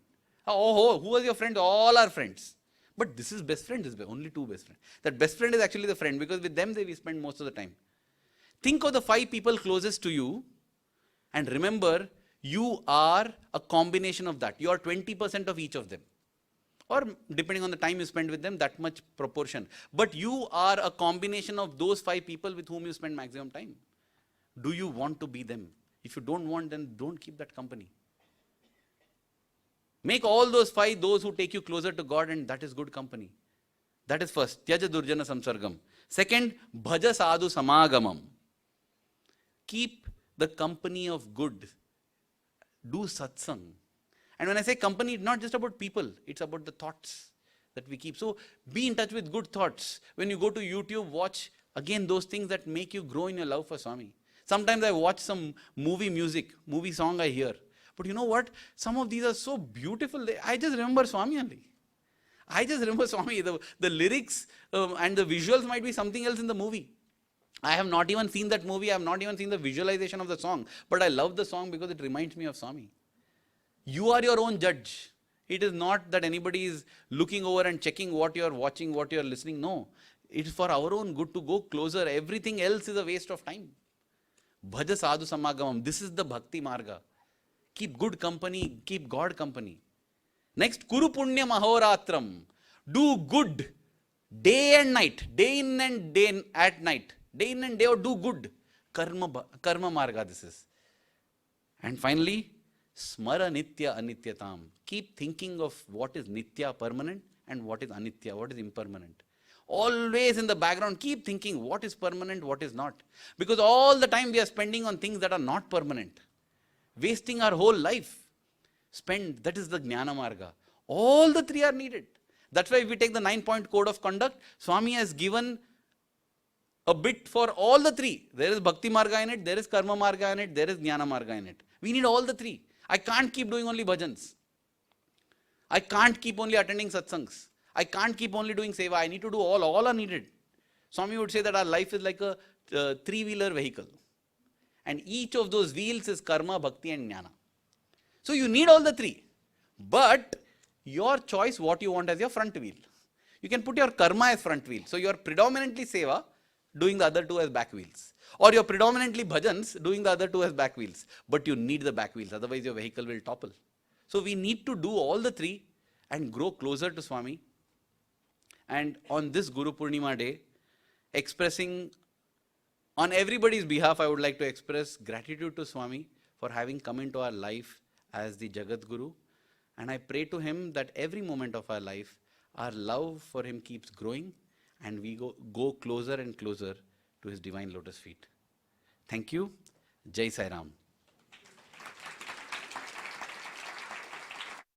Oh, who was your friend? All our friends. But this is best friend, only 2 best friends. That best friend is actually the friend, because with them we spend most of the time. Think of the 5 people closest to you, and remember, you are a combination of that. You are 20% of each of them. Or depending on the time you spend with them, that much proportion. But you are a combination of those 5 people with whom you spend maximum time. Do you want to be them? If you don't want, then don't keep that company. Make all those 5 those who take you closer to God, and that is good company. That is first. Tyaja Durjana Samsargam. Second, Bhaja Sadhu Samagamam. Keep the company of good. Do satsang. And when I say company, it's not just about people. It's about the thoughts that we keep. So be in touch with good thoughts. When you go to YouTube, watch again those things that make you grow in your love for Swami. Sometimes I watch some movie song I hear. But you know what? Some of these are so beautiful. I just remember Swami only. I just remember Swami. The lyrics and the visuals might be something else in the movie. I have not even seen that movie. I have not even seen the visualization of the song. But I love the song because it reminds me of Swami. You are your own judge. It is not that anybody is looking over and checking what you are watching, what you are listening. No. It is for our own good to go closer. Everything else is a waste of time. Bhaja sadhu samagamam. This is the bhakti marga. Keep good company. Keep God company. Next, Kuru Punya Mahoratram. Do good day and night. Day in and day at night. Day in and day out, do good. Karma marga this is. And finally, Smara Nitya Anityatam. Keep thinking of what is Nitya, permanent, and what is Anitya, what is impermanent. Always in the background, keep thinking what is permanent, what is not. Because all the time we are spending on things that are not permanent. Wasting our whole life. That is the Jnana Marga. All the three are needed. That's why if we take the 9-point code of conduct, Swami has given a bit for all the three. There is Bhakti Marga in it, there is Karma Marga in it, there is Jnana Marga in it. We need all the three. I can't keep doing only bhajans. I can't keep only attending satsangs. I can't keep only doing seva. I need to do all. All are needed. Swami would say that our life is like a three-wheeler vehicle. And each of those wheels is karma, bhakti and jnana. So you need all the three. But your choice what you want as your front wheel. You can put your karma as front wheel. So you are predominantly seva, doing the other two as back wheels. Or you're predominantly bhajans, doing the other two as back wheels. But you need the back wheels, otherwise your vehicle will topple. So we need to do all the three and grow closer to Swami. And on this Guru Poornima day, expressing on everybody's behalf, I would like to express gratitude to Swami for having come into our life as the Jagat Guru. And I pray to him that every moment of our life, our love for him keeps growing and we go closer and closer to his divine lotus feet. Thank you. Jai Sai Ram.